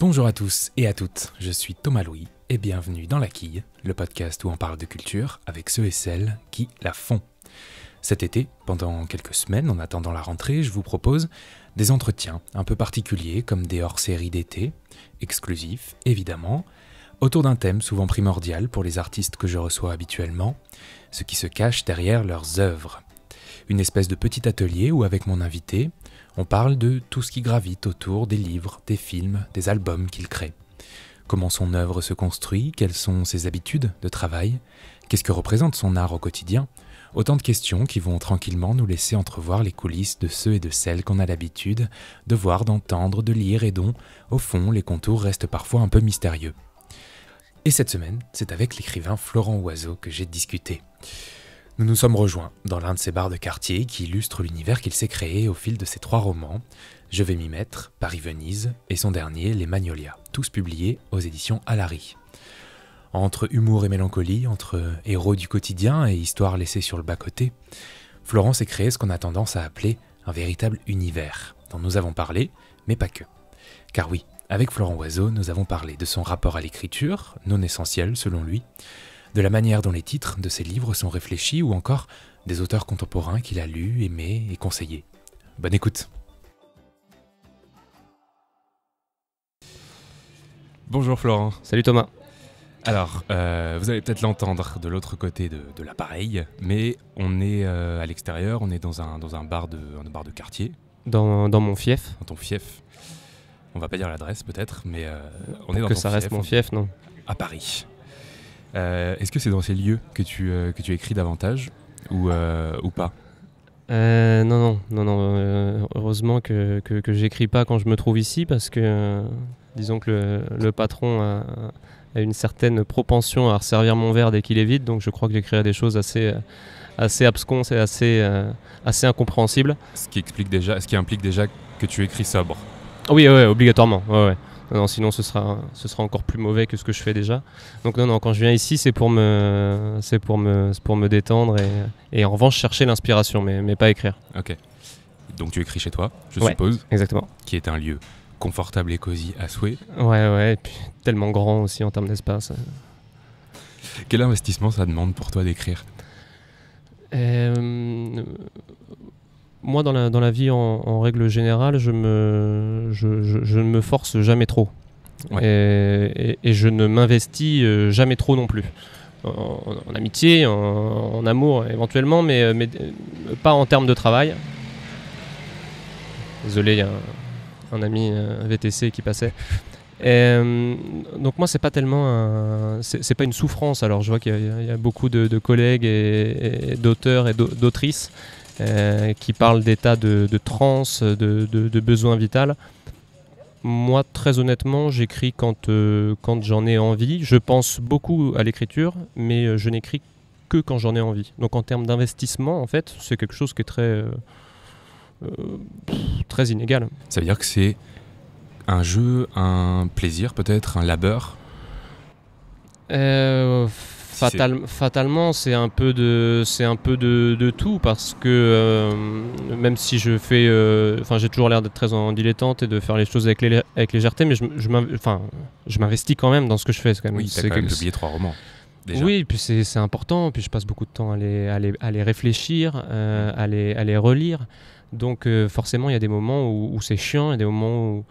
Bonjour à tous et à toutes, je suis Thomas Louis et bienvenue dans La Quille, le podcast où on parle de culture avec ceux et celles qui la font. Cet été, pendant quelques semaines en attendant la rentrée, je vous propose des entretiens un peu particuliers comme des hors-séries d'été, exclusifs évidemment, autour d'un thème souvent primordial pour les artistes que je reçois habituellement, ce qui se cache derrière leurs œuvres. Une espèce de petit atelier où avec mon invité, on parle de tout ce qui gravite autour des livres, des films, des albums qu'il crée. Comment son œuvre se construit, quelles sont ses habitudes de travail, qu'est-ce que représente son art au quotidien. Autant de questions qui vont tranquillement nous laisser entrevoir les coulisses de ceux et de celles qu'on a l'habitude de voir, d'entendre, de lire et dont, au fond, les contours restent parfois un peu mystérieux. Et cette semaine, c'est avec l'écrivain Florent Oiseau que j'ai discuté. Nous nous sommes rejoints dans l'un de ces bars de quartier qui illustrent l'univers qu'il s'est créé au fil de ses 3 romans, Je vais m'y mettre, Paris-Venise, et son dernier, Les Magnolias, tous publiés aux éditions Alary. Entre humour et mélancolie, entre héros du quotidien et histoires laissées sur le bas-côté, Florent s'est créé ce qu'on a tendance à appeler un véritable univers, dont nous avons parlé, mais pas que. Car oui, avec Florent Oiseau, nous avons parlé de son rapport à l'écriture, non essentiel selon lui, de la manière dont les titres de ses livres sont réfléchis ou encore des auteurs contemporains qu'il a lus, aimés et conseillés. Bonne écoute. Bonjour Florent. Salut Thomas. Alors, vous allez peut-être l'entendre de l'autre côté de l'appareil, mais on est à l'extérieur, on est dans un bar de quartier. Dans mon fief. Dans ton fief. On va pas dire l'adresse peut-être, mais on est dans ton fief. Que ça reste mon fief, non ? À Paris. Est-ce que c'est dans ces lieux que tu écris davantage ou pas ? Non. Heureusement que j'écris pas quand je me trouve ici parce que disons que le patron a une certaine propension à resservir mon verre dès qu'il est vide, donc je crois que j'écrirai des choses assez absconses et assez incompréhensibles. Ce qui implique déjà que tu écris sobre. Oui, obligatoirement. Ouais. Non, sinon ce sera encore plus mauvais que ce que je fais déjà. Donc non, quand je viens ici, c'est pour me détendre et en revanche chercher l'inspiration, mais pas écrire. Ok. Donc tu écris chez toi, je suppose. Exactement. Qui est un lieu confortable et cosy à souhait. Ouais, et puis tellement grand aussi en termes d'espace. Quel investissement ça demande pour toi d'écrire ? Moi, dans la vie, en règle générale, je ne me force jamais trop. Ouais. Et je ne m'investis jamais trop non plus. En amitié, en amour éventuellement, mais pas en termes de travail. Désolé, il y a un ami VTC qui passait. Donc moi, c'est pas tellement c'est pas une souffrance. Alors, je vois qu'il y a beaucoup de collègues et d'auteurs et d'autrices qui parle d'état de transe, de besoin vital. Moi, très honnêtement, j'écris quand j'en ai envie. Je pense beaucoup à l'écriture, mais je n'écris que quand j'en ai envie. Donc en termes d'investissement, en fait, c'est quelque chose qui est très inégal. Ça veut dire que c'est un jeu, un plaisir peut-être, un labeur Fatalement, c'est un peu de tout parce que même si je fais, j'ai toujours l'air d'être très en dilettante et de faire les choses avec légèreté, mais je m'investis quand même dans ce que je fais. Quand même. Oui, t'as quand même publié 3 romans. Déjà. Oui, puis c'est important. Puis je passe beaucoup de temps à les réfléchir, à les relire. Donc forcément, il y a des moments où c'est chiant, il y a des moments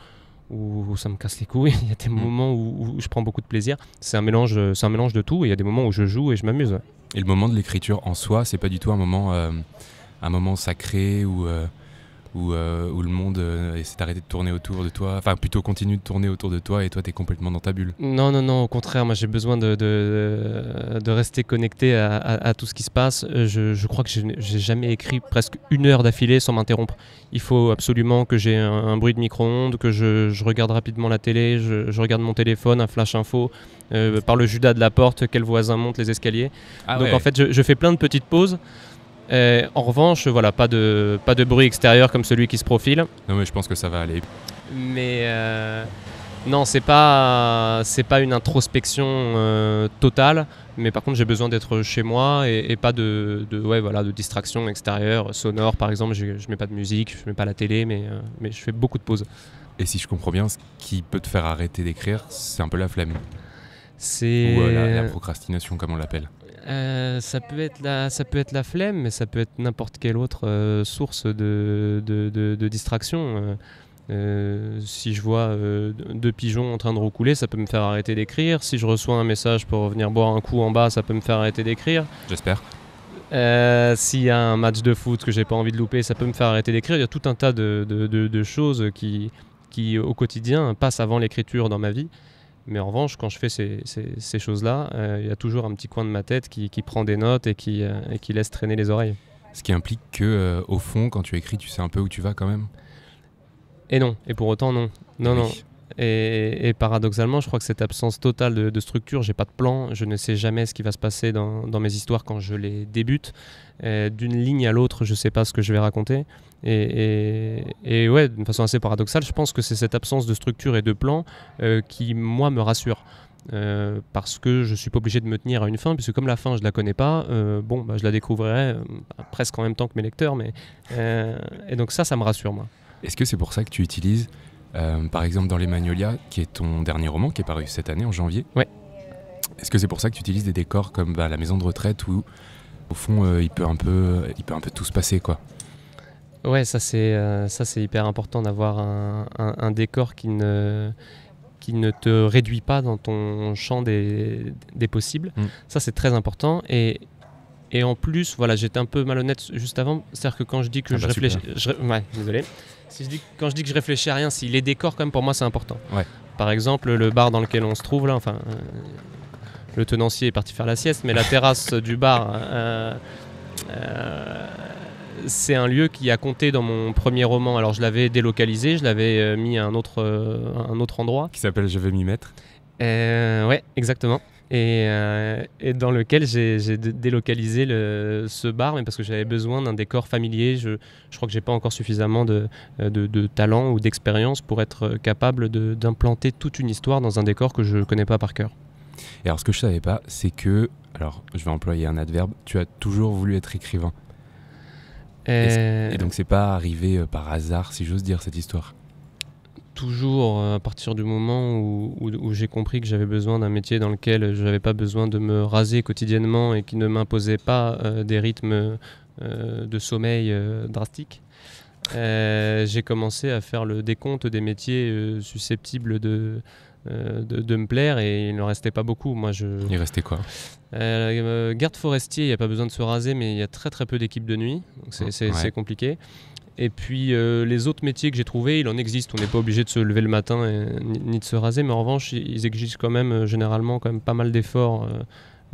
où ça me casse les couilles, il y a des moments où je prends beaucoup de plaisir. C'est un mélange de tout, et il y a des moments où je joue et je m'amuse. Et le moment de l'écriture en soi, c'est pas du tout un moment sacré où le monde essaie d'arrêter de tourner autour de toi, enfin plutôt continue de tourner autour de toi et toi t'es complètement dans ta bulle. Non, au contraire, moi j'ai besoin de rester connecté à tout ce qui se passe. Je crois que j'ai jamais écrit presque 1 heure d'affilée sans m'interrompre. Il faut absolument que j'ai un bruit de micro-ondes, que je regarde rapidement la télé, je regarde mon téléphone, un flash info, par le Judas de la porte, quel voisin monte les escaliers. Donc en fait je fais plein de petites pauses. En revanche, voilà, pas de bruit extérieur comme celui qui se profile. Non mais je pense que ça va aller. Mais non, c'est pas une introspection totale. Mais par contre, j'ai besoin d'être chez moi et pas de distraction extérieure, sonore par exemple. Je mets pas de musique, je mets pas la télé, mais je fais beaucoup de pauses. Et si je comprends bien, ce qui peut te faire arrêter d'écrire, c'est un peu la flemme. C'est... Ou la procrastination, comme on l'appelle. Ça peut être la flemme, mais ça peut être n'importe quelle autre source de distraction. Si je vois 2 pigeons en train de roucouler, ça peut me faire arrêter d'écrire. Si je reçois un message pour venir boire un coup en bas, ça peut me faire arrêter d'écrire. J'espère. S'il y a un match de foot que j'ai pas envie de louper, ça peut me faire arrêter d'écrire. Il y a tout un tas de choses qui au quotidien passent avant l'écriture dans ma vie. Mais en revanche, quand je fais ces choses-là, il y a toujours un petit coin de ma tête qui prend des notes et qui laisse traîner les oreilles. Ce qui implique que, au fond, quand tu écris, tu sais un peu où tu vas quand même. Et non, et pour autant non. Non, Oui. non. Et paradoxalement, je crois que cette absence totale de structure, j'ai pas de plan, je ne sais jamais ce qui va se passer dans mes histoires quand je les débute. D'une ligne à l'autre, je sais pas ce que je vais raconter. Et ouais, d'une façon assez paradoxale, je pense que c'est cette absence de structure et de plan qui, moi, me rassure. Parce que je suis pas obligé de me tenir à une fin, puisque comme la fin je la connais pas, je la découvrirai presque en même temps que mes lecteurs, et donc ça me rassure, moi. Est-ce que c'est pour ça que tu utilises, par exemple dans Les Magnolias, qui est ton dernier roman, qui est paru cette année, en janvier? Ouais. Est-ce que c'est pour ça que tu utilises des décors comme la maison de retraite où, au fond, il peut un peu tout se passer, quoi? Ouais, ça c'est hyper important d'avoir un décor qui ne te réduit pas dans ton champ des possibles. Ça c'est très important. Et en plus, voilà, j'étais un peu malhonnête juste avant. C'est-à-dire que quand je dis que je réfléchis... Ouais, désolé. Quand je dis que je réfléchis à rien, si les décors, quand même, pour moi, c'est important. Ouais. Par exemple, le bar dans lequel on se trouve, là, le tenancier est parti faire la sieste, mais la terrasse du bar, c'est un lieu qui a compté dans mon premier roman. Alors, je l'avais délocalisé, je l'avais mis à un autre endroit. Qui s'appelle Je vais m'y mettre. Ouais, exactement. Et dans lequel j'ai délocalisé ce bar, mais parce que j'avais besoin d'un décor familier. Je crois que j'ai pas encore suffisamment de talent ou d'expérience pour être capable d'implanter toute une histoire dans un décor que je connais pas par cœur. Et alors ce que je savais pas, c'est que, alors je vais employer un adverbe, tu as toujours voulu être écrivain. Et donc c'est pas arrivé par hasard, si j'ose dire, cette histoire. Toujours à partir du moment où j'ai compris que j'avais besoin d'un métier dans lequel je n'avais pas besoin de me raser quotidiennement et qui ne m'imposait pas des rythmes de sommeil drastiques, j'ai commencé à faire le décompte des métiers susceptibles de me plaire, et il ne restait pas beaucoup. Il restait quoi? Garde forestier, il n'y a pas besoin de se raser, mais il y a très très peu d'équipes de nuit, donc c'est compliqué. Et puis les autres métiers que j'ai trouvés, il en existe. On n'est pas obligé de se lever le matin ni de se raser, mais en revanche, ils exigent quand même généralement quand même pas mal d'efforts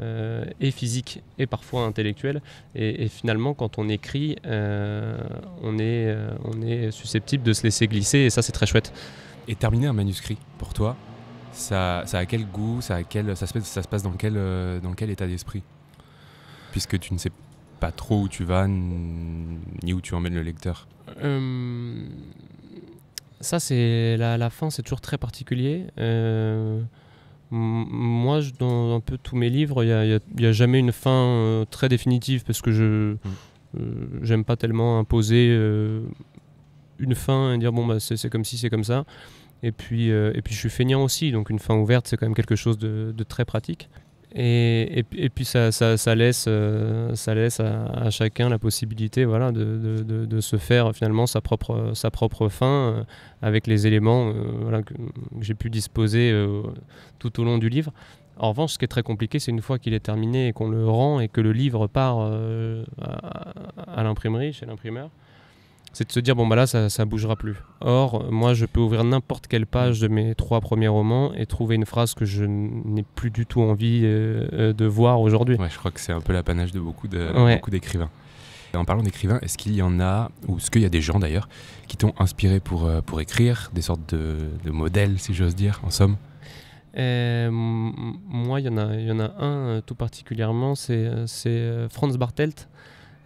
et physiques et parfois intellectuels. Et finalement, quand on écrit, on est susceptible de se laisser glisser, et ça, c'est très chouette. Et terminer un manuscrit, pour toi, ça a quel goût, ça se passe dans quel état d'esprit? Puisque tu ne sais pas trop où tu vas, ni où tu emmènes le lecteur. Ça, c'est la fin, c'est toujours très particulier. Moi, dans un peu tous mes livres, il y a jamais une fin très définitive, parce que j'aime pas tellement imposer une fin et dire c'est comme si c'est comme ça. Et puis je suis feignant aussi, donc une fin ouverte, c'est quand même quelque chose de très pratique. Et puis ça laisse à chacun la possibilité, voilà, de se faire finalement sa propre fin avec les éléments voilà, que j'ai pu disposer tout au long du livre. En revanche, ce qui est très compliqué, c'est une fois qu'il est terminé et qu'on le rend et que le livre part à l'imprimerie, chez l'imprimeur, c'est de se dire là ça bougera plus. Or, moi je peux ouvrir n'importe quelle page de mes 3 premiers romans et trouver une phrase que je n'ai plus du tout envie de voir aujourd'hui. Ouais, je crois que c'est un peu l'apanage de beaucoup d'écrivains. En parlant d'écrivains, est-ce qu'il y en a, ou est-ce qu'il y a des gens d'ailleurs, qui t'ont inspiré pour écrire, des sortes de modèles, si j'ose dire, en somme? Moi, il y en a un tout particulièrement, c'est Franz Bartelt.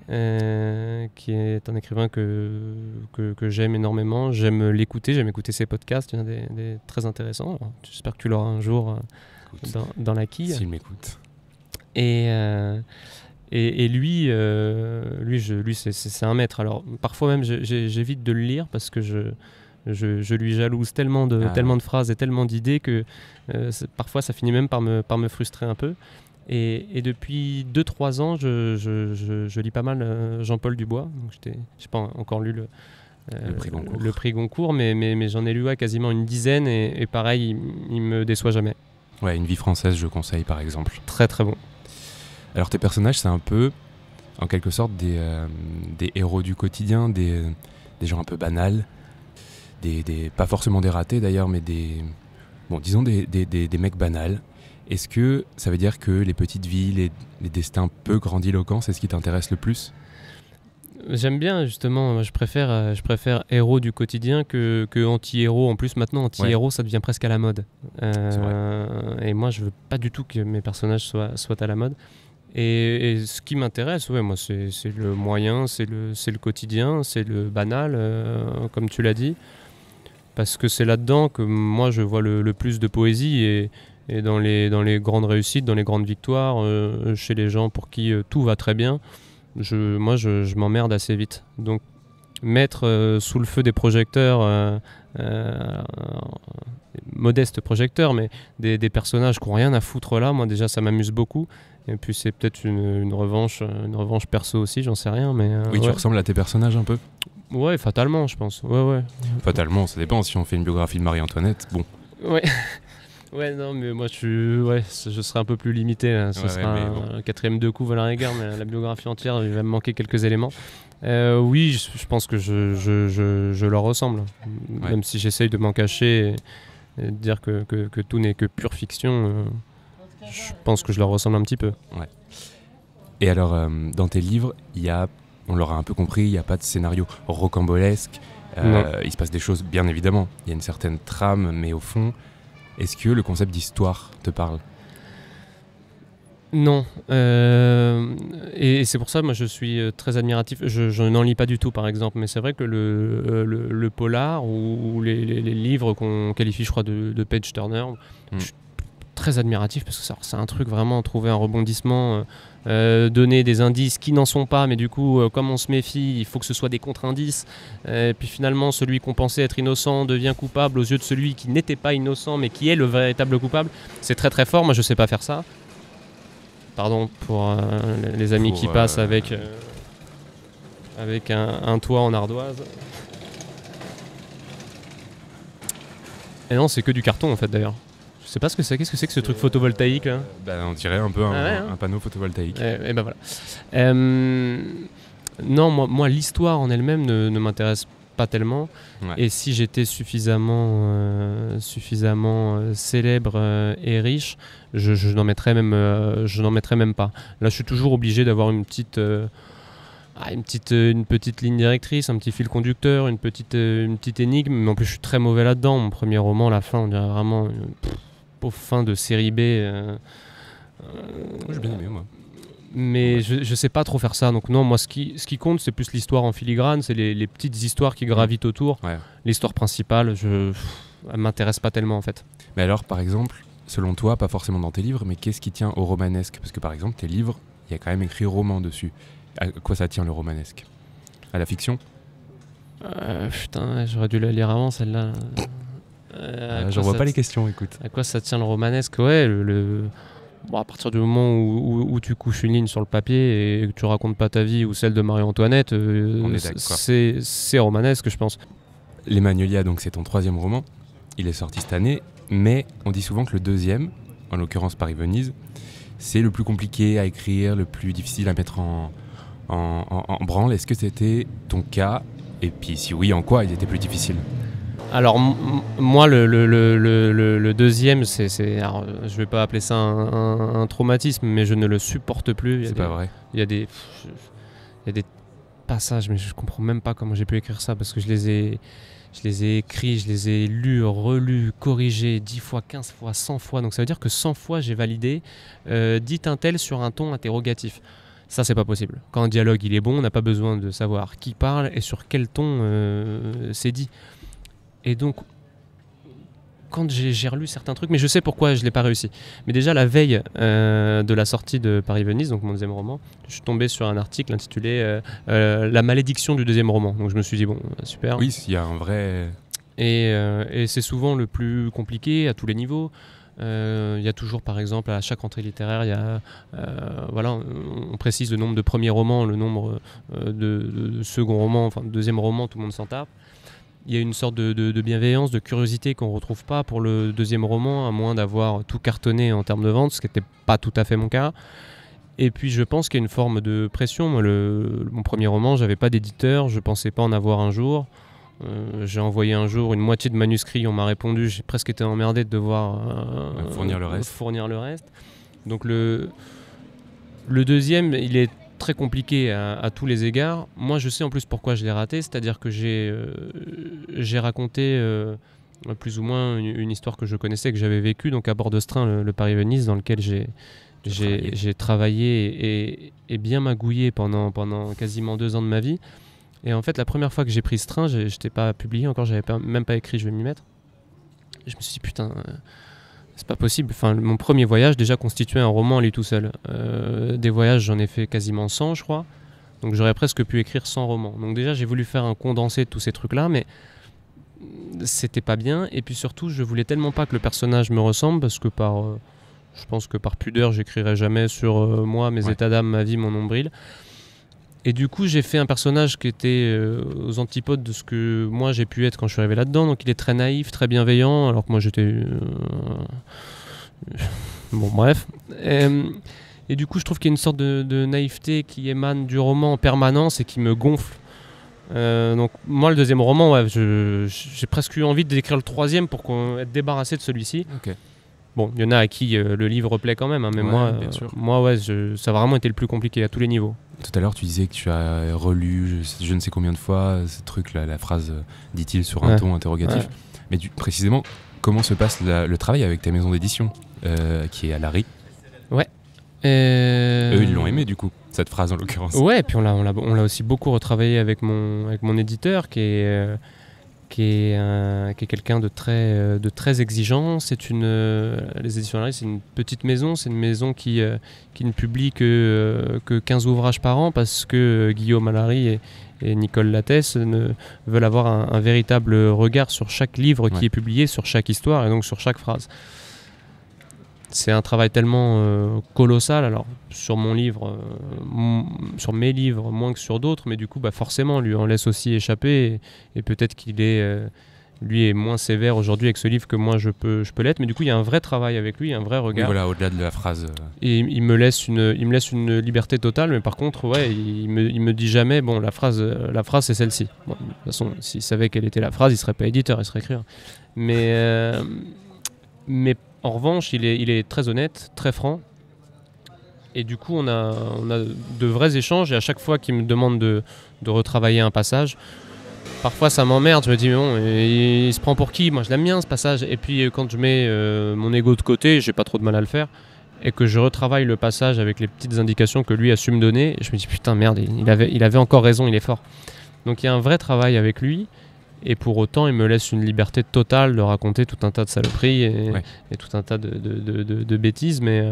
Qui est un écrivain que j'aime énormément. J'aime l'écouter, j'aime écouter ses podcasts, il y en a des très intéressants. Alors, j'espère que tu l'auras un jour dans la quille. S'il m'écoute. Et lui c'est un maître. Alors parfois même j'évite de le lire parce que Je lui jalouse tellement de phrases et tellement d'idées que parfois ça finit même par me frustrer un peu. Et depuis 2-3 ans, je lis pas mal Jean-Paul Dubois. Je n'ai pas encore lu le prix Goncourt, mais j'en ai lu quasiment une dizaine et pareil, il me déçoit jamais. Ouais, Une vie française, je conseille par exemple. Très très bon. Alors tes personnages, c'est un peu, en quelque sorte, des héros du quotidien, des gens un peu banals, pas forcément des ratés d'ailleurs, mais disons des mecs banals. Est-ce que ça veut dire que les petites villes, les destins peu grandiloquents, c'est ce qui t'intéresse le plus ? J'aime bien justement, je préfère héros du quotidien que anti-héros. En plus maintenant, anti-héros, ça devient presque à la mode. C'est vrai. Et moi, je veux pas du tout que mes personnages soient à la mode. Et ce qui m'intéresse, moi, c'est le moyen, c'est le quotidien, c'est le banal, comme tu l'as dit. Parce que c'est là-dedans que moi, je vois le plus de poésie et dans les grandes réussites, dans les grandes victoires, chez les gens pour qui tout va très bien. Je m'emmerde assez vite. Donc mettre sous le feu des projecteurs, modestes projecteurs, mais des personnages qui n'ont rien à foutre là, moi déjà ça m'amuse beaucoup. Et puis c'est peut-être une revanche perso aussi, j'en sais rien. Mais, oui, tu ressembles à tes personnages un peu ? Ouais, fatalement je pense. Ouais. Fatalement, ça dépend. Si on fait une biographie de Marie-Antoinette, bon. Ouais. Ouais, non, mais moi je serais un peu plus limité. Là. Ce sera un 4ème de coup à la rigueur, mais la biographie entière, il va me manquer quelques éléments. Oui, je pense que je leur ressemble. Ouais. Même si j'essaye de m'en cacher et de dire que tout n'est que pure fiction, je pense que je leur ressemble un petit peu. Ouais. Et alors, dans tes livres, on l'aura un peu compris, il n'y a pas de scénario rocambolesque. Il se passe des choses, bien évidemment. Il y a une certaine trame, mais au fond... Est-ce que le concept d'histoire te parle ? Non. Et c'est pour ça, moi, je suis très admiratif. Je n'en lis pas du tout, par exemple. Mais c'est vrai que le polar ou les livres qu'on qualifie, je crois, de page turner, je suis très admiratif parce que c'est un truc vraiment, trouver un rebondissement, donner des indices qui n'en sont pas, mais du coup, comme on se méfie, il faut que ce soit des contre-indices. Et puis finalement, celui qu'on pensait être innocent devient coupable aux yeux de celui qui n'était pas innocent, mais qui est le véritable coupable. C'est très très fort. Moi, je sais pas faire ça. Pardon pour les amis qui passent avec un toit en ardoise. Et non, c'est que du carton en fait d'ailleurs. Je sais pas ce que c'est. Qu'est-ce que c'est que ce truc photovoltaïque là ? On dirait un peu un panneau photovoltaïque. Et ben voilà. Non, moi l'histoire en elle-même ne m'intéresse pas tellement. Ouais. Et si j'étais suffisamment célèbre et riche, je n'en mettrais même pas. Là, je suis toujours obligé d'avoir une petite ligne directrice, un petit fil conducteur, une petite énigme. Mais en plus, je suis très mauvais là-dedans. Mon premier roman, la fin, on dirait vraiment pauvre fin de série B. J'ai bien aimé, moi. Mais ouais. je sais pas trop faire ça. Donc non, moi, ce qui compte, c'est plus l'histoire en filigrane. C'est les petites histoires qui gravitent autour. Ouais. L'histoire principale, elle m'intéresse pas tellement, en fait. Mais alors, par exemple, selon toi, pas forcément dans tes livres, mais qu'est-ce qui tient au romanesque ? Parce que, par exemple, tes livres, il y a quand même écrit roman dessus. À quoi ça tient, le romanesque ? À la fiction ? Putain, j'aurais dû la lire avant, celle-là. Je vois pas les questions, écoute. À quoi ça tient le romanesque ? Ouais, bon, à partir du moment où tu couches une ligne sur le papier et que tu racontes pas ta vie ou celle de Marie-Antoinette, c'est romanesque, je pense. Les Magnolias, donc c'est ton 3e roman. Il est sorti cette année, mais on dit souvent que le 2e, en l'occurrence Paris-Venise, c'est le plus compliqué à écrire, le plus difficile à mettre en branle. Est-ce que c'était ton cas ? Et puis si oui, en quoi il était plus difficile ? Alors moi le 2e, alors, je vais pas appeler ça un traumatisme, mais je ne le supporte plus. C'est pas vrai. Il y a des passages, mais je comprends même pas comment j'ai pu écrire ça, parce que je les ai écrits, je les ai lus, relus, corrigés 10 fois, 15 fois, 100 fois. Donc ça veut dire que 100 fois j'ai validé dit un tel sur un ton interrogatif. Ça, c'est pas possible. Quand un dialogue il est bon, on n'a pas besoin de savoir qui parle et sur quel ton c'est dit. Et donc, quand j'ai relu certains trucs, mais je sais pourquoi je l'ai pas réussi. Mais déjà, la veille de la sortie de Paris-Venise, donc mon 2e roman, je suis tombé sur un article intitulé La malédiction du 2e roman. Donc je me suis dit, bon, super. Oui, il y a un vrai Et c'est souvent le plus compliqué à tous les niveaux. Il y a toujours, par exemple, à chaque rentrée littéraire, il y a, voilà, on précise le nombre de premiers romans, le nombre de second romans, enfin de deuxième roman, tout le monde s'en tape. Il y a une sorte de bienveillance, de curiosité qu'on ne retrouve pas pour le deuxième roman, à moins d'avoir tout cartonné en termes de vente, ce qui n'était pas tout à fait mon cas. Et puis je pense qu'il y a une forme de pression. Moi, mon premier roman, j'avais pas d'éditeur, je pensais pas en avoir un jour. J'ai envoyé un jour une moitié de manuscrit, on m'a répondu, j'ai presque été emmerdé de devoir fournir le reste. Donc le deuxième, il est très compliqué à tous les égards. Moi, je sais en plus pourquoi je l'ai raté, c'est-à-dire que j'ai raconté plus ou moins une histoire que je connaissais, que j'avais vécue, donc à bord de ce train, le Paris-Venise, dans lequel j'ai travaillé et bien magouillé pendant quasiment 2 ans de ma vie. Et en fait, la première fois que j'ai pris ce train, j'étais pas publié encore, j'avais même pas écrit, je vais m'y mettre. Et je me suis dit, putain, c'est pas possible. Enfin, mon premier voyage déjà constituait un roman à lui tout seul. Des voyages, j'en ai fait quasiment 100, je crois. Donc j'aurais presque pu écrire 100 romans. Donc déjà, j'ai voulu faire un condensé de tous ces trucs-là, mais c'était pas bien. Et puis surtout, je voulais tellement pas que le personnage me ressemble, parce que je pense que par pudeur, j'écrirais jamais sur moi, mes états d'âme, ma vie, mon nombril. Et du coup, j'ai fait un personnage qui était aux antipodes de ce que moi j'ai pu être quand je suis arrivé là-dedans. Donc il est très naïf, très bienveillant, alors que moi j'étais... Bon, bref. Et du coup, je trouve qu'il y a une sorte de naïveté qui émane du roman en permanence et qui me gonfle. Donc moi, le deuxième roman, ouais, j'ai presque eu envie d'écrire le troisième pour être débarrassé de celui-ci. Okay. Bon, il y en a à qui le livre plaît quand même, hein, mais moi ouais, ça a vraiment été le plus compliqué à tous les niveaux. Tout à l'heure, tu disais que tu as relu je ne sais combien de fois ce truc, la phrase « dit-il » sur un ton interrogatif. Ouais. Mais précisément, comment se passe le travail avec ta maison d'édition, qui est à Larry? Ouais. Eux, ils l'ont aimé du coup, cette phrase en l'occurrence. Ouais, et puis on l'a aussi beaucoup retravaillé avec mon éditeur, qui est quelqu'un de très exigeant. Les éditions Larry, c'est une petite maison, c'est une maison qui ne publie que 15 ouvrages par an, parce que Guillaume Allary et Nicole Lattès veulent avoir un véritable regard sur chaque livre qui est publié, sur chaque histoire et donc sur chaque phrase. C'est un travail tellement colossal. Alors sur mon livre, sur mes livres moins que sur d'autres, mais du coup forcément lui en laisse aussi échapper et peut-être qu'il lui est moins sévère aujourd'hui avec ce livre que moi je peux l'être, mais du coup il y a un vrai travail avec lui, un vrai regard. Oui, voilà, au-delà de la phrase. Et il me laisse une liberté totale, mais par contre il me dit jamais bon la phrase c'est celle-ci. Bon, de toute façon s'il savait quelle était la phrase, il serait pas éditeur, il serait écrivain. Mais en revanche, il est très honnête, très franc. Et du coup, on a de vrais échanges. Et à chaque fois qu'il me demande de retravailler un passage, parfois ça m'emmerde. Je me dis, mais bon, il se prend pour qui? Moi, je l'aime bien ce passage. Et puis, quand je mets mon ego de côté, j'ai pas trop de mal à le faire. Et que je retravaille le passage avec les petites indications que lui a su me donner, je me dis, putain, merde, il avait encore raison, il est fort. Donc, il y a un vrai travail avec lui. Et pour autant, il me laisse une liberté totale de raconter tout un tas de saloperies et tout un tas de bêtises. Mais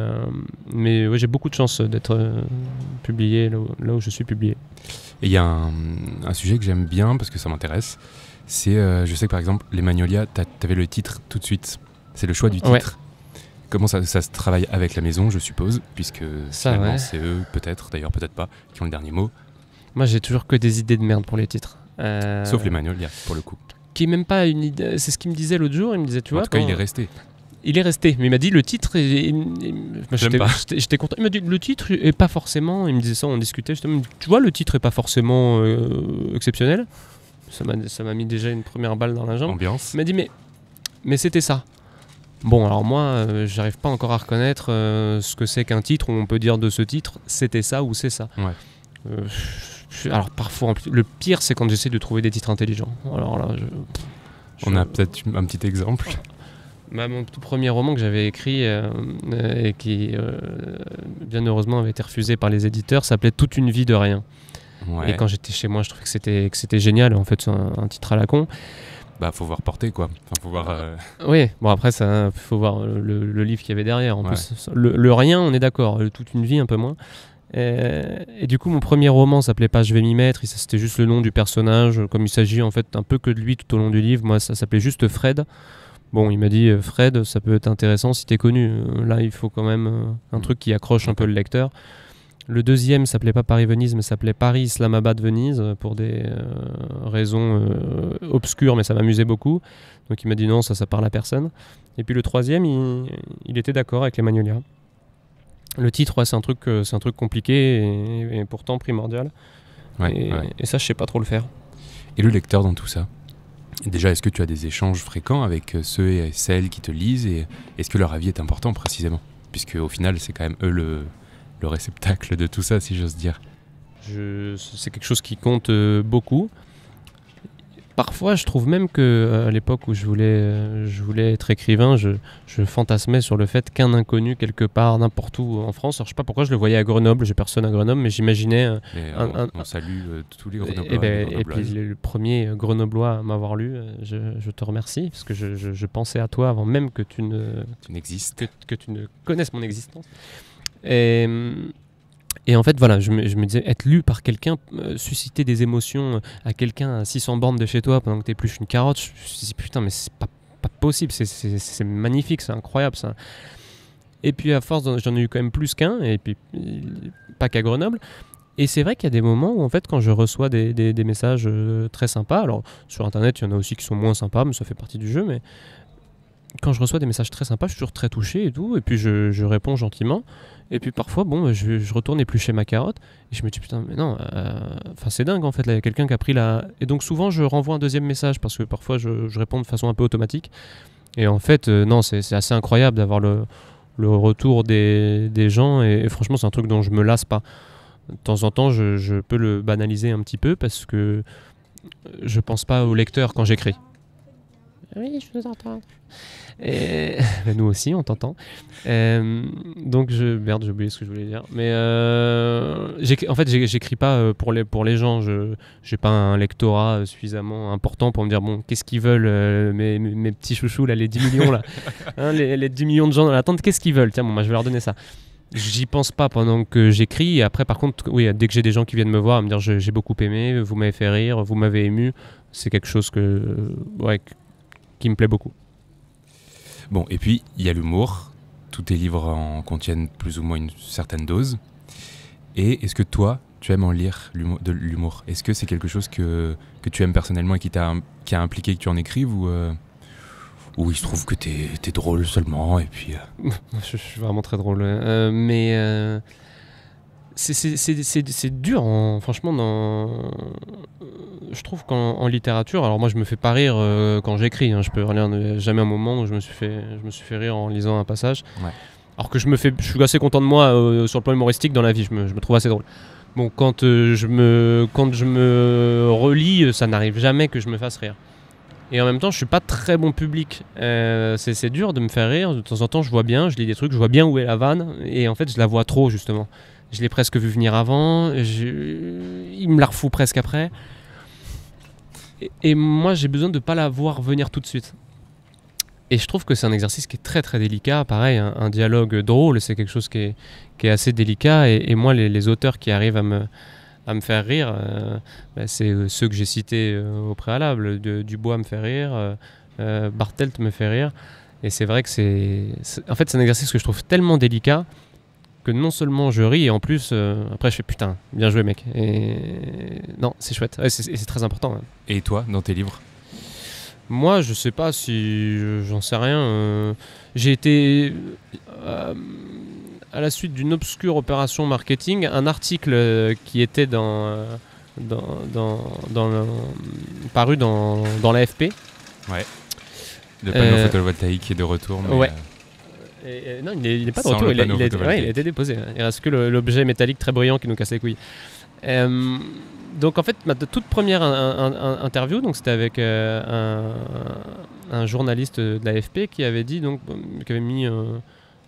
ouais, j'ai beaucoup de chance d'être publié là où je suis publié. Et il y a un sujet que j'aime bien parce que ça m'intéresse. C'est, je sais que par exemple, les Magnolias, t'avais le titre tout de suite. C'est le choix du titre. Ouais. Comment ça se travaille avec la maison, je suppose, puisque finalement, c'est eux, peut-être, d'ailleurs peut-être pas, qui ont le dernier mot. Moi, j'ai toujours que des idées de merde pour les titres. Sauf les Magnolias, pour le coup. Qui est même pas une idée. C'est ce qu'il me disait l'autre jour. Il me disait, tu vois. En tout cas, il est resté. Il est resté, mais il m'a dit le titre. J'étais content. Il m'a dit le titre est pas forcément. Il me disait ça, on discutait. Tu vois, le titre est pas forcément exceptionnel. Ça m'a mis déjà une première balle dans la jambe. Ambiance. Il m'a dit mais c'était ça. Bon, alors moi, j'arrive pas encore à reconnaître ce que c'est qu'un titre où on peut dire de ce titre, c'était ça ou c'est ça. Ouais. Alors parfois, le pire c'est quand j'essaie de trouver des titres intelligents. Alors là, on a peut-être un petit exemple. Mon tout premier roman que j'avais écrit et qui bien heureusement avait été refusé par les éditeurs s'appelait Toute une vie de rien. Ouais. Et quand j'étais chez moi, je trouvais que c'était génial. En fait, c'est un titre à la con. Bah, faut voir porter quoi. Enfin, faut voir. Oui, bon après ça, faut voir le livre qu'il y avait derrière. En plus, le rien, on est d'accord. Toute une vie, un peu moins. Et du coup, mon premier roman s'appelait pas Je vais m'y mettre, c'était juste le nom du personnage. Comme il s'agit en fait un peu que de lui tout au long du livre, moi ça s'appelait juste Fred. Bon, il m'a dit Fred, ça peut être intéressant si t'es connu. Là, il faut quand même un truc qui accroche un peu le lecteur. Le deuxième s'appelait pas Paris-Venise, mais s'appelait Paris-Islamabad-Venise pour des raisons obscures, mais ça m'amusait beaucoup. Donc il m'a dit non, ça parle à personne. Et puis le troisième, il était d'accord avec les Magnolias. Le titre, ouais, c'est un truc compliqué et pourtant primordial. Et ça, je sais pas trop le faire. Et le lecteur dans tout ça? Déjà, est-ce que tu as des échanges fréquents avec ceux et celles qui te lisent, et est-ce que leur avis est important précisément? Puisque au final, c'est quand même eux le réceptacle de tout ça, si j'ose dire. C'est quelque chose qui compte beaucoup. Parfois, je trouve même qu'à l'époque où je voulais être écrivain, je fantasmais sur le fait qu'un inconnu quelque part, n'importe où en France, alors je sais pas pourquoi je le voyais à Grenoble, j'ai personne à Grenoble, mais j'imaginais... on salue tous les Grenoblois. Et puis le premier Grenoblois à m'avoir lu, je te remercie, parce que je pensais à toi avant même que tu n'existes, que tu ne connaisses mon existence. Et en fait, voilà, je me disais, être lu par quelqu'un, susciter des émotions à quelqu'un à 600 bornes de chez toi pendant que tu épluches une carotte, je me suis dit, putain, mais c'est pas possible, c'est magnifique, c'est incroyable ça. Et puis à force, j'en ai eu quand même plus qu'un, et puis pas qu'à Grenoble. Et c'est vrai qu'il y a des moments où, en fait, quand je reçois des messages très sympas, alors sur Internet, il y en a aussi qui sont moins sympas, mais ça fait partie du jeu, mais quand je reçois des messages très sympas, je suis toujours très touché et tout, et puis je réponds gentiment. Et puis parfois, bon, je retourne éplucher ma carotte et je me dis putain, mais non, c'est dingue en fait, là, il y a quelqu'un qui a pris la... Et donc souvent, je renvoie un deuxième message parce que parfois, je réponds de façon un peu automatique. Et en fait, non, c'est assez incroyable d'avoir le retour des gens et franchement, c'est un truc dont je me lasse pas. De temps en temps, je peux le banaliser un petit peu parce que je pense pas au lecteur quand j'écris. Oui, je vous entends. Et nous aussi, on t'entend. Donc, merde, j'ai oublié ce que je voulais dire. Mais en fait, j'écris pas pour les gens. J'ai pas un lectorat suffisamment important pour me dire bon, qu'est-ce qu'ils veulent, mes petits chouchous là, les 10 millions là, hein, les 10 millions de gens dans l'attente, qu'est-ce qu'ils veulent? Tiens, bon, moi, je vais leur donner ça. J'y pense pas pendant que j'écris. Et après, par contre, oui, dès que j'ai des gens qui viennent me voir, à me dire j'ai beaucoup aimé, vous m'avez fait rire, vous m'avez ému, c'est quelque chose qui me plaît beaucoup. Bon, et puis, il y a l'humour. Tous tes livres en contiennent plus ou moins une certaine dose. Et est-ce que toi, tu aimes en lire de l'humour? Est-ce que c'est quelque chose que tu aimes personnellement et qui a impliqué que tu en écrives, ou il se trouve que t'es drôle seulement, et puis... Je suis vraiment très drôle. Mais c'est dur, franchement, je trouve qu'en littérature, alors moi je me fais pas rire quand j'écris, hein, je peux rien, jamais un moment où je me suis fait rire en lisant un passage. Ouais. Alors que je suis assez content de moi sur le plan humoristique dans la vie, je me trouve assez drôle. Bon, quand je me relis, ça n'arrive jamais que je me fasse rire. Et en même temps, je suis pas très bon public. C'est dur de me faire rire. De temps en temps, je vois bien, je lis des trucs, je vois bien où est la vanne, et en fait, je la vois trop justement. Je l'ai presque vu venir avant, il me la refout presque après. Et moi, j'ai besoin de ne pas la voir venir tout de suite. Et je trouve que c'est un exercice qui est très très délicat. Pareil, un dialogue drôle, c'est quelque chose qui est assez délicat. Et moi, les auteurs qui arrivent à me faire rire, c'est ceux que j'ai cités au préalable. Dubois me fait rire, Bartelt me fait rire. Et c'est vrai que en fait, c'est un exercice que je trouve tellement délicat que non seulement je ris, et en plus, après je fais putain, bien joué mec. Et non, c'est chouette, et c'est très important. Hein. Et toi, dans tes livres? Moi, je sais pas si j'en sais rien. J'ai été à la suite d'une obscure opération marketing, un article qui était paru dans l'AFP. Ouais. Le panneau photovoltaïque est de retour. Mais ouais. Non, il n'est pas de retour, il a été déposé. Il reste que l'objet métallique très brillant qui nous casse les couilles. Donc en fait, ma toute première interview, donc c'était avec un journaliste de l'AFP qui avait dit, donc, qui avait mis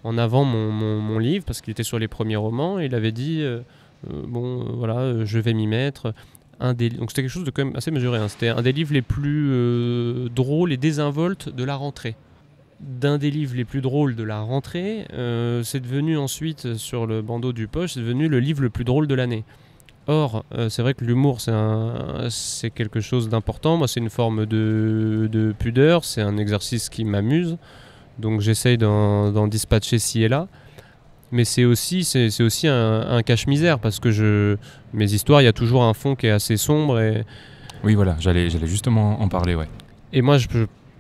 en avant mon livre parce qu'il était sur les premiers romans. Et il avait dit voilà, je vais m'y mettre. Donc c'était quelque chose de quand même assez mesuré. Hein. C'était un des livres les plus drôles et désinvoltes de la rentrée. d'un des livres les plus drôles de la rentrée. C'est devenu ensuite, sur le bandeau du poche, c'est devenu le livre le plus drôle de l'année. Or, c'est vrai que l'humour, c'est quelque chose d'important. Moi, c'est une forme de pudeur, c'est un exercice qui m'amuse. Donc, j'essaye d'en dispatcher ci et là. Mais c'est aussi un cache-misère, parce que mes histoires, il y a toujours un fond qui est assez sombre. Oui, voilà, j'allais justement en parler, ouais. Et moi, je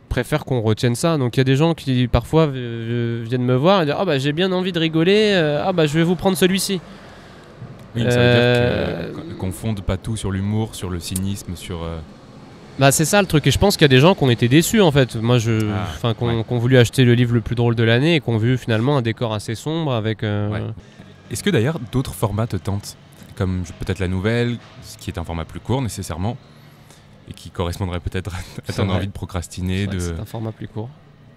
préfère qu'on retienne ça. Donc, il y a des gens qui, parfois, viennent me voir et disent « Ah, bah, j'ai bien envie de rigoler. Je vais vous prendre celui-ci. » Oui, ça veut dire qu'on fonde pas tout sur l'humour, sur le cynisme, sur... c'est ça le truc, et je pense qu'il y a des gens qui ont été déçus en fait. Moi, qui ont voulu acheter le livre le plus drôle de l'année et qui ont vu finalement un décor assez sombre avec... Ouais. Est-ce que d'ailleurs d'autres formats te tentent, comme peut-être la nouvelle, qui est un format plus court nécessairement, et qui correspondrait peut-être à ton envie de procrastiner. C'est un format plus court.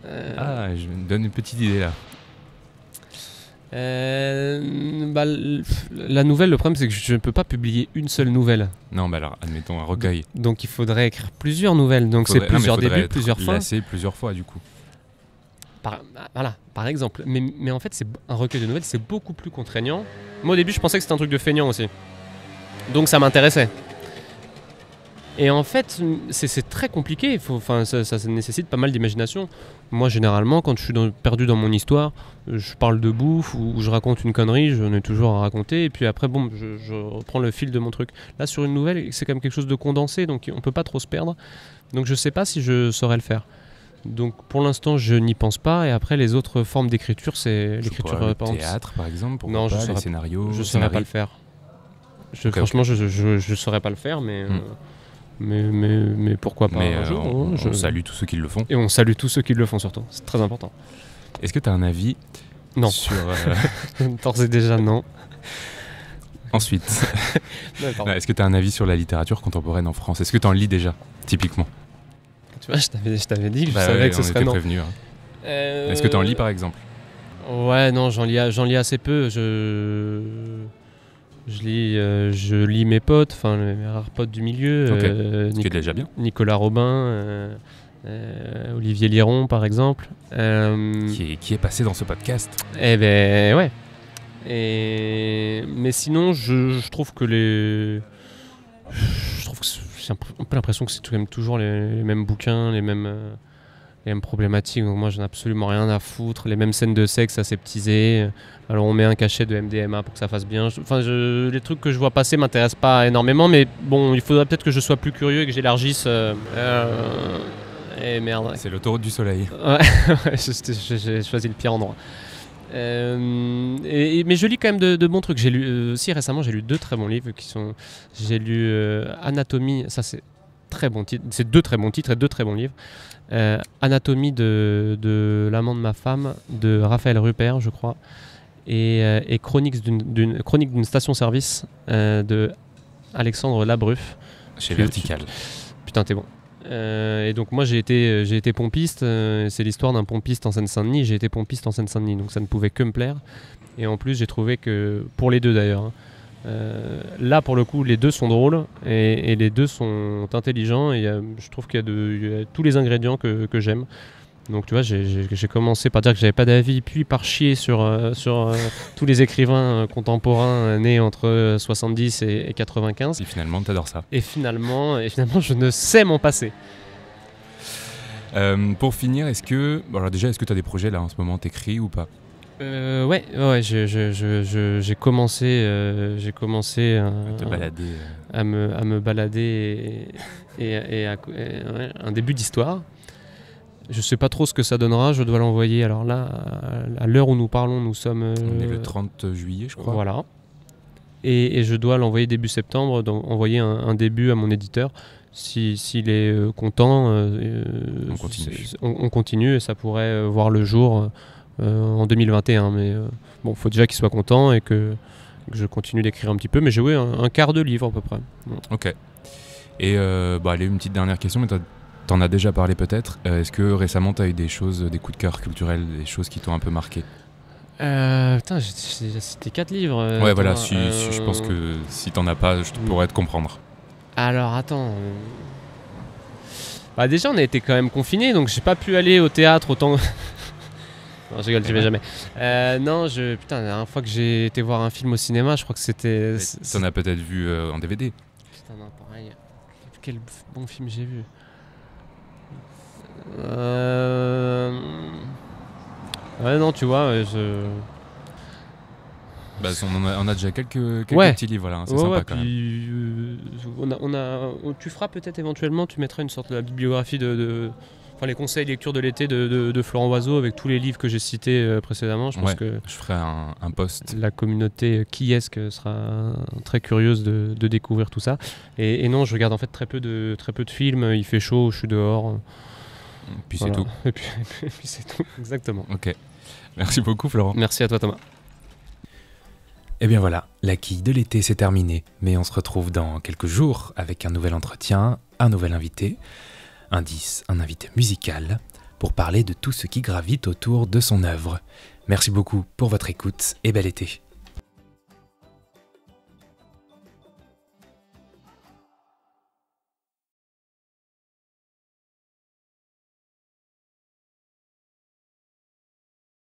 Je me donne une petite idée là. La nouvelle, le problème c'est que je ne peux pas publier une seule nouvelle. Non, alors admettons un recueil. Donc il faudrait écrire plusieurs nouvelles. Donc c'est plusieurs débuts, plusieurs fins. Plusieurs fois du coup. Par exemple. Mais en fait, un recueil de nouvelles, c'est beaucoup plus contraignant. Moi au début, je pensais que c'était un truc de feignant aussi. Donc ça m'intéressait. Et en fait, c'est très compliqué. Ça nécessite pas mal d'imagination. Moi, généralement, quand je suis perdu dans mon histoire, je parle de bouffe ou je raconte une connerie, j'en ai toujours à raconter. Et puis après, je reprends le fil de mon truc. Là, sur une nouvelle, c'est quand même quelque chose de condensé, donc on peut pas trop se perdre. Donc je sais pas si je saurais le faire. Donc pour l'instant, je n'y pense pas. Et après, les autres formes d'écriture, c'est l'écriture le théâtre, par exemple. Non, pas, les scénarios. Je saurais pas le faire. Franchement, je saurais pas le faire, mais. Mais pourquoi pas un jour, on salue tous ceux qui le font. Et on salue tous ceux qui le font surtout, c'est très important. Est-ce que tu as un avis Non. Sur... D'ores et déjà non. Ensuite, est-ce que tu as un avis sur la littérature contemporaine en France? Est-ce que tu en lis déjà, typiquement? Tu vois, je t'avais dit que je savais que ce serait non. Prévenu, hein. Est-ce que tu en lis par exemple? Ouais, non, j'en lis assez peu. Je lis mes potes, mes rares potes du milieu. Ce qui est déjà bien. Nicolas Robin, Olivier Liron par exemple. Qui est passé dans ce podcast. Eh ben ouais. Mais sinon, je trouve que j'ai un peu l'impression que c'est quand même toujours les mêmes bouquins, les mêmes problématiques. Donc moi, j'en ai absolument rien à foutre. Les mêmes scènes de sexe aseptisées. Alors on met un cachet de MDMA pour que ça fasse bien. Les trucs que je vois passer m'intéressent pas énormément, mais bon, il faudrait peut-être que je sois plus curieux et que j'élargisse. Et merde. C'est l'autoroute du soleil. Ouais, j'ai choisi le pire endroit. Mais je lis quand même de bons trucs. J'ai lu aussi récemment, j'ai lu 2 très bons livres j'ai lu Anatomie, ça c'est très bon titre. C'est 2 très bons titres et 2 très bons livres. Anatomie de l'amant de ma femme de Raphaël Rupert, je crois, et Chronique d'une station-service de Alexandre Labruf. Chez Vertical. Putain, t'es bon. Et donc moi j'ai été pompiste, c'est l'histoire d'un pompiste en Seine-Saint-Denis. J'ai été pompiste en Seine-Saint-Denis, donc ça ne pouvait que me plaire. Et en plus j'ai trouvé que, pour les deux d'ailleurs, là pour le coup les deux sont drôles et les deux sont intelligents, et je trouve qu'il y a tous les ingrédients que j'aime. Donc tu vois, j'ai commencé par dire que j'avais pas d'avis, puis par chier sur tous les écrivains contemporains nés entre 70 et 95. Et finalement, t'adores ça. Et finalement, je ne sais m'en passer. Pour finir, est-ce que t'as des projets là en ce moment, t'écris ou pas? Ouais, j'ai commencé à me balader et un début d'histoire. Je sais pas trop ce que ça donnera, je dois l'envoyer. Alors là, à l'heure où nous parlons, nous sommes... On est le 30 juillet, je crois. Voilà. Et je dois l'envoyer début septembre, donc envoyer un début à mon éditeur. S'il est content, on continue et ça pourrait voir le jour en 2021. Mais bon, il faut déjà qu'il soit content et que je continue d'écrire un petit peu. Mais j'ai un quart de livre à peu près. Bon. Ok. Et allez, une petite dernière question, mais t'en as déjà parlé peut-être. Est-ce que récemment t'as eu des coups de cœur culturels, des choses qui t'ont un peu marqué? Putain, j'ai déjà cité 4 livres. Ouais, voilà, je pense que si t'en as pas, je pourrais te comprendre. Alors, attends. Déjà, on a été quand même confinés, donc j'ai pas pu aller au théâtre autant Non, je rigole, j'y vais jamais. Non, putain, la dernière fois que j'ai été voir un film au cinéma, je crois que c'était... T'en as peut-être vu en DVD. Putain, non, pareil. Quel bon film j'ai vu. Ouais, non, tu vois, Bah, on a déjà quelques Ouais. petits livres, là, hein, c'est ouais, sympa ouais, quand même. puis, tu feras peut-être éventuellement, tu mettras une sorte de la bibliographie enfin, les conseils lecture de l'été de Florent Oiseau avec tous les livres que j'ai cités précédemment. Je pense Ouais, que je ferai un post. la communauté quiesque sera très curieuse de découvrir tout ça. Et non, je regarde en fait très peu de films. Il fait chaud, je suis dehors. Puis Voilà. c'est tout. Et puis c'est tout, exactement. Ok. Merci beaucoup, Florent. Merci à toi, Thomas. Et bien voilà, la quille de l'été c'est terminé, mais on se retrouve dans quelques jours avec un nouvel entretien, un nouvel invité, un invité musical, pour parler de tout ce qui gravite autour de son œuvre. Merci beaucoup pour votre écoute et bel été.